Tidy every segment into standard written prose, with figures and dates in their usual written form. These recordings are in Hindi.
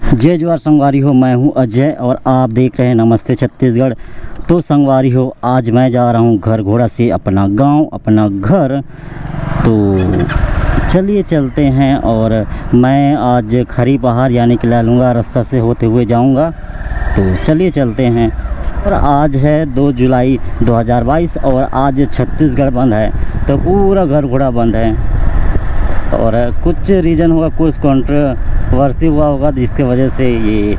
जय जवाहर संगवारी हो, मैं हूं अजय और आप देख रहे हैं नमस्ते छत्तीसगढ़। तो संगवारी हो, आज मैं जा रहा हूं घर घोड़ा से अपना गांव, अपना घर। तो चलिए चलते हैं। और मैं आज खरी पहाड़ यानी कि लालूंगा रास्ता से होते हुए जाऊंगा। तो चलिए चलते हैं। और आज है 2 जुलाई 2022 और आज छत्तीसगढ़ बंद है, तो पूरा घर घोड़ा बंद है। और कुछ रीज़न होगा, कुछ कंट्रोवर्सी हुआ होगा जिसके वजह से ये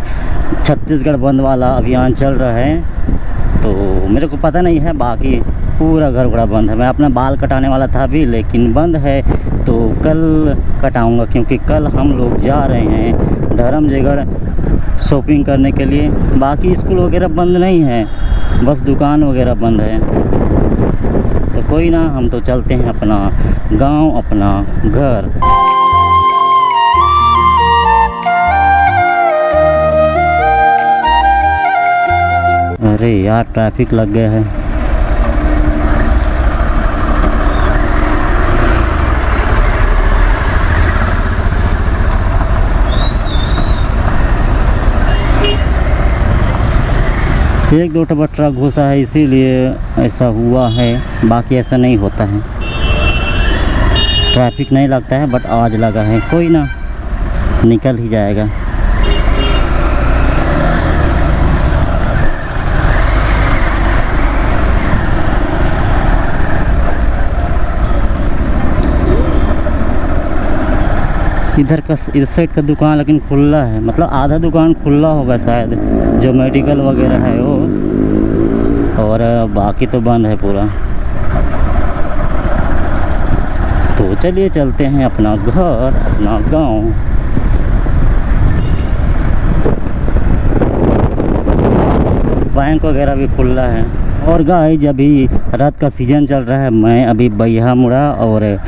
छत्तीसगढ़ बंद वाला अभियान चल रहा है। तो मेरे को पता नहीं है, बाकी पूरा घर घोड़ा बंद है। मैं अपना बाल कटाने वाला था अभी, लेकिन बंद है। तो कल कटाऊंगा, क्योंकि कल हम लोग जा रहे हैं धर्मजयगढ़ शॉपिंग करने के लिए। बाकी स्कूल वगैरह बंद नहीं है, बस दुकान वगैरह बंद है। तो कोई ना, हम तो चलते हैं अपना गांव, अपना घर। अरे यार, ट्रैफिक लग गया है। एक दो टबा ट्रक घुसा है, इसीलिए ऐसा हुआ है। बाकी ऐसा नहीं होता है, ट्रैफिक नहीं लगता है, बट आज लगा है। कोई ना, निकल ही जाएगा। इधर का, इस साइड का दुकान लेकिन खुला है, मतलब आधा दुकान खुला होगा शायद, जो मेडिकल वगैरह है वो। और बाकी तो बंद है पूरा। तो चलिए चलते हैं अपना घर, अपना गांव। बैंक वगैरह भी खुला है। और गाइस, अभी रथ का सीज़न चल रहा है। मैं अभी बैहा मुड़ा और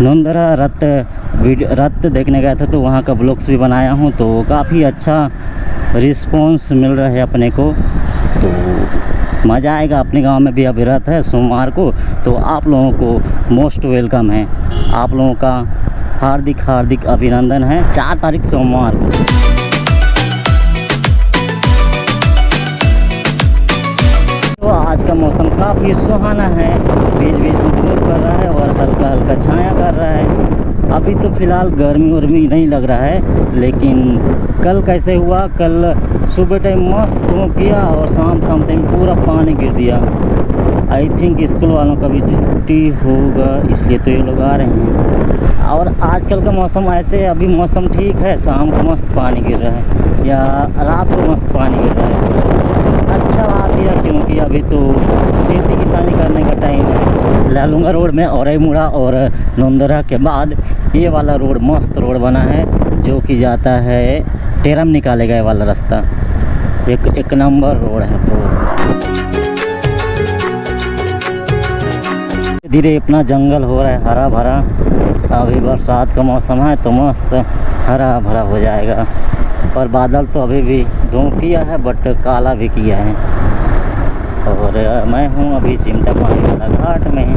नोंदरा रथ देखने गया था, तो वहाँ का ब्लॉग्स भी बनाया हूँ। तो काफ़ी अच्छा रिस्पॉन्स मिल रहा है अपने को। तो मज़ा आएगा। अपने गांव में भी अभी रथ है सोमवार को, तो आप लोगों को मोस्ट वेलकम है। आप लोगों का हार्दिक हार्दिक अभिनंदन है। 4 तारीख सोमवार को। तो आज का मौसम काफ़ी सुहाना है। बीच बीच में धूप कर रहा है और हल्का हल्का छाया कर रहा है। अभी तो फ़िलहाल गर्मी उर्मी नहीं लग रहा है, लेकिन कल कैसे हुआ, कल सुबह टाइम मस्त धूप किया और शाम टाइम पूरा पानी गिर दिया। आई थिंक स्कूल वालों का भी छुट्टी होगा, इसलिए तो ये लोग आ रहे हैं। और आजकल का मौसम ऐसे, अभी मौसम ठीक है, शाम को मस्त पानी गिर रहा है या रात को मस्त पानी गिर रहा है। अच्छा बात यह, क्योंकि अभी तो खेती किसानी करने का टाइम है। लालूंगा रोड में औरई मुड़ा और नोंदरा के बाद ये वाला रोड मस्त रोड बना है, जो कि जाता है टेरम निकाले गए वाला रास्ता। एक नंबर रोड है। तो धीरे अपना जंगल हो रहा है हरा भरा। अभी बरसात का मौसम है, तो मस्त हरा भरा हो जाएगा। और बादल तो अभी भी धूप किया है, बट काला भी किया है। और मैं हूँ अभी चिमटा पानी वाला घाट में।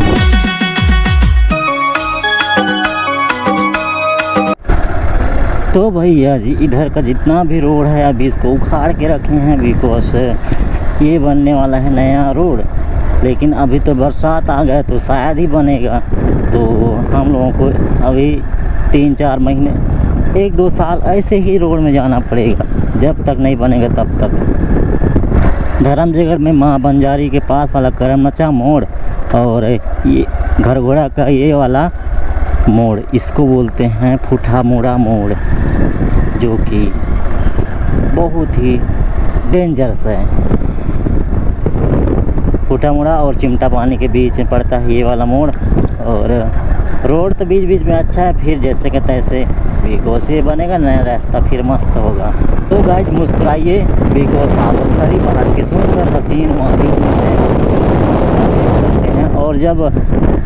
तो भैया जी, इधर का जितना भी रोड है अभी इसको उखाड़ के रखे हैं, बिकॉज ये बनने वाला है नया रोड। लेकिन अभी तो बरसात आ गया, तो शायद ही बनेगा। तो हम लोगों को अभी 3-4 महीने, 1-2 साल ऐसे ही रोड में जाना पड़ेगा, जब तक नहीं बनेगा तब तक। धर्मजयगढ़ में माँ बंजारी के पास वाला करमनचा मोड़ और ये घर घोड़ा का ये वाला मोड़, इसको बोलते हैं फूटा मोड़ा मोड़, जो कि बहुत ही डेंजरस है। फूटा मोड़ा और चिमटा पानी के बीच में पड़ता है ये वाला मोड़। और रोड तो बीच बीच में अच्छा है, फिर जैसे कि तैसे बिकॉज ये बनेगा नया रास्ता, फिर मस्त होगा। तो गाइस मुस्कुराइए, बिकॉज आप खरी पहाड़ की सुंदर हसीन वादी देख सकते हैं। और जब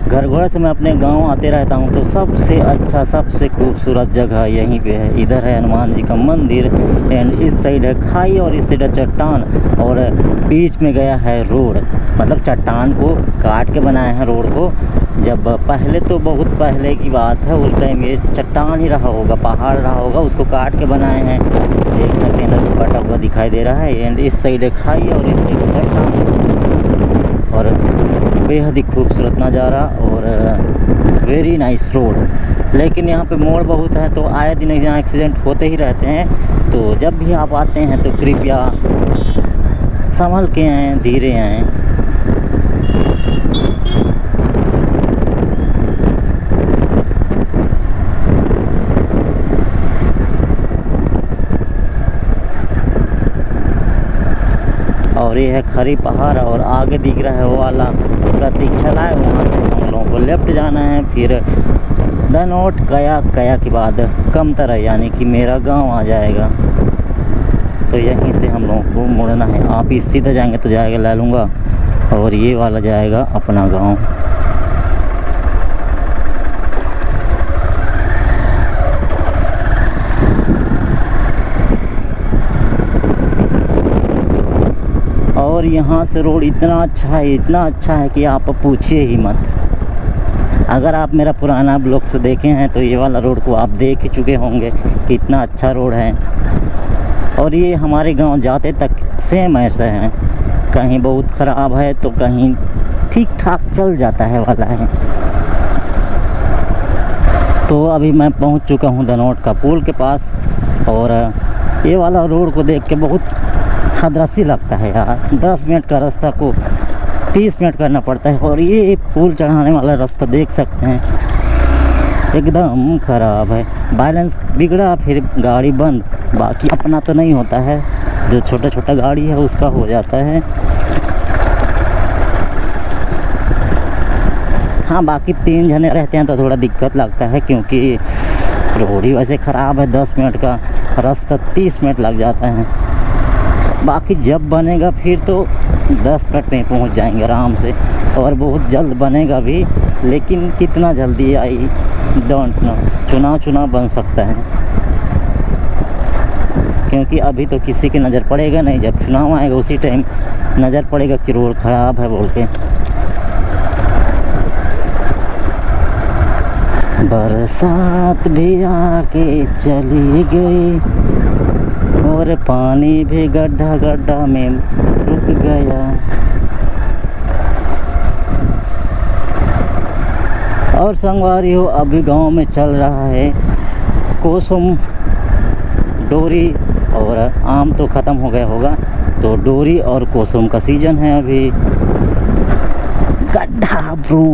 घर घोड़ा से मैं अपने गांव आते रहता हूं, तो सबसे अच्छा, सबसे खूबसूरत जगह यहीं पे है। इधर है हनुमान जी का मंदिर, एंड इस साइड है खाई और इस साइड है चट्टान, और बीच में गया है रोड। मतलब चट्टान को काट के बनाए हैं रोड को। जब पहले, तो बहुत पहले की बात है, उस टाइम ये चट्टान ही रहा होगा, पहाड़ रहा होगा, उसको काट के बनाए हैं। देख दिखाई दे रहा है। एंड इस साइड एक खाई और इस साइड झरना और बेहद ही खूबसूरत नज़ारा और वेरी नाइस रोड। लेकिन यहाँ पे मोड़ बहुत है तो आए दिन यहाँ एक्सीडेंट होते ही रहते हैं। तो जब भी आप आते हैं तो कृपया संभल के आएँ, धीरे आएँ। और ये है खरी पहाड़ और आगे दिख रहा है वो वाला प्रतीक्षालय है, वहाँ से हम लोगों को लेफ्ट जाना है। फिर धनोट कया, कया के बाद कमतरा यानी कि मेरा गांव आ जाएगा। तो यहीं से हम लोगों को मुड़ना है। आप इस सीधा जाएंगे तो जाएगा लैलूंगा और ये वाला जाएगा अपना गांव। और यहाँ से रोड इतना अच्छा है कि आप पूछिए ही मत। अगर आप मेरा पुराना ब्लॉग से देखे हैं तो ये वाला रोड को आप देख ही चुके होंगे कि इतना अच्छा रोड है। और ये हमारे गांव जाते तक सेम ऐसा है, कहीं बहुत ख़राब है तो कहीं ठीक ठाक चल जाता है वाला है। तो अभी मैं पहुंच चुका हूं धनोट का पुल के पास और ये वाला रोड को देख के बहुत खदरासी लगता है यार। 10 मिनट का रास्ता को 30 मिनट करना पड़ता है। और ये पुल चढ़ाने वाला रास्ता देख सकते हैं एकदम ख़राब है। बैलेंस बिगड़ा फिर गाड़ी बंद। बाकी अपना तो नहीं होता है, जो छोटा छोटा गाड़ी है उसका हो जाता है। हाँ, बाकी 3 जने रहते हैं तो थोड़ा दिक्कत लगता है क्योंकि रोड ही वैसे ख़राब है। 10 मिनट का रास्ता 30 मिनट लग जाता है। बाकी जब बनेगा फिर तो 10 मिनट में पहुंच जाएंगे आराम से। और बहुत जल्द बनेगा भी, लेकिन कितना जल्दी आई डोंट नो। चुनाव बन सकता है क्योंकि अभी तो किसी की नज़र पड़ेगा नहीं। जब चुनाव आएगा उसी टाइम नज़र पड़ेगा कि रोड ख़राब है बोल के। बरसात भी आके चली गई और पानी भी गड्ढा गड्ढा में रुक गया। और संगवारियों, अभी गांव में चल रहा है कोसुम डोरी और आम तो ख़त्म हो गया होगा, तो डोरी और कोसुम का सीज़न है अभी। गड्ढा ब्रू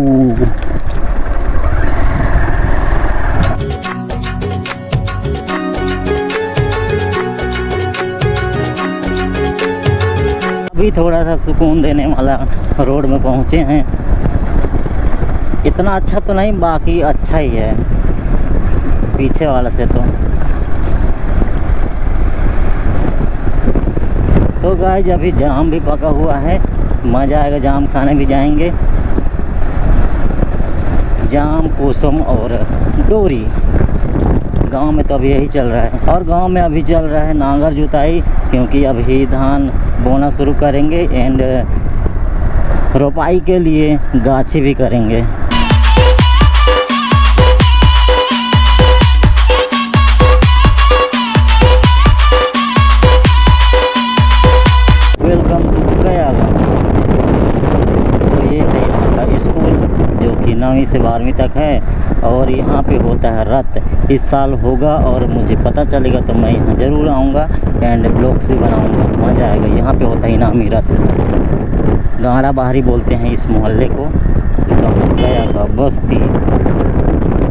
अभी थोड़ा सा सुकून देने वाला रोड में पहुँचे हैं। इतना अच्छा तो नहीं, बाकी अच्छा ही है पीछे वाला से। तो गाइस अभी जाम भी पका हुआ है, मज़ा आएगा। जाम खाने भी जाएंगे। जाम, कोसम और डोरी गांव में तो अभी यही चल रहा है। और गांव में अभी चल रहा है नांगर जुताई, क्योंकि अभी धान बोना शुरू करेंगे एंड रोपाई के लिए गाछी भी करेंगे। वेलकम टू गया। तो ये है यहाँ का स्कूल जो कि 9वीं से 12वीं तक है। और यहाँ पे होता है रथ। इस साल होगा और मुझे पता चलेगा तो मैं यहाँ ज़रूर आऊँगा एंड ब्लॉग्स भी बनाऊँगा। मज़ा आएगा। यहाँ पे होता है इनामी रथ। गाड़ा बाहरी बोलते हैं इस मोहल्ले को। गया का बस्ती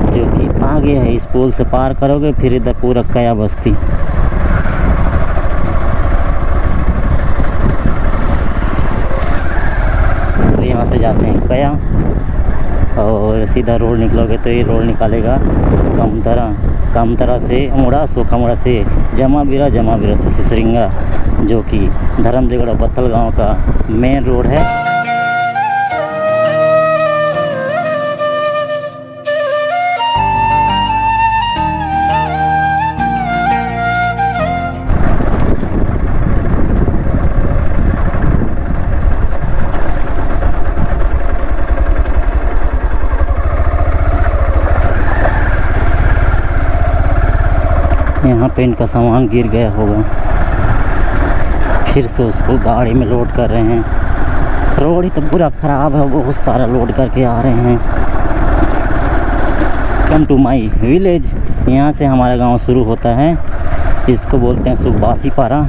जो कि आगे है, इस पुल से पार करोगे फिर इधर पूरा कया बस्ती। तो यहाँ से जाते हैं कया और सीधा रोड निकलोगे तो ये रोड निकालेगा कमतरा से मुड़ा, सूखा मुड़ा से जमा बिरा से सिसरिंगा, जो कि धर्मदेगड़ा बत्तल गांव का मेन रोड है। यहाँ पे इनका सामान गिर गया होगा। फिर से उसको गाड़ी में लोड कर रहे हैं। रोड ही तो पूरा ख़राब है, बहुत सारा लोड करके आ रहे हैं। कम टू माई विलेज, यहाँ से हमारा गांव शुरू होता है। इसको बोलते हैं सुखबासी पारा।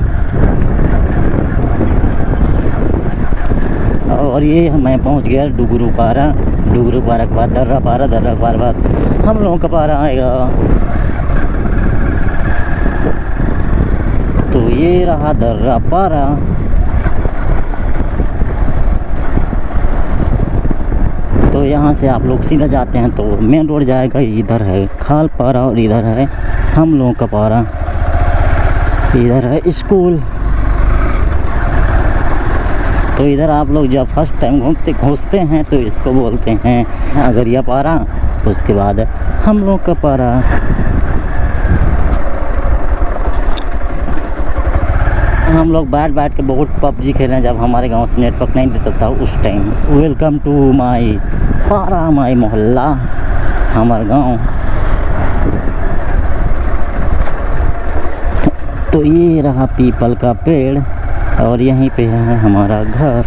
और ये मैं पहुंच गया डुगरू पारा। डुगरू पारा के बाद दर्रा पारा, दर्रा पारा बाद हम लोगों का पारा आएगा। तो ये रहा दर्रा पारा। तो यहाँ से आप लोग सीधा जाते हैं तो मेन रोड जाएगा। इधर है खाल पारा और इधर है हम लोगों का पारा। इधर है स्कूल। तो इधर आप लोग जब फर्स्ट टाइम घुसते हैं तो इसको बोलते हैं अगरिया पारा। उसके बाद हम लोग का पारा। हम लोग बैठ के बहुत पबजी खेले जब हमारे गांव से नेटवर्क नहीं देता था उस टाइम। वेलकम टू माई पारा, माई मोहल्ला, हमारा गांव। तो ये रहा पीपल का पेड़ और यहीं पे है हमारा घर।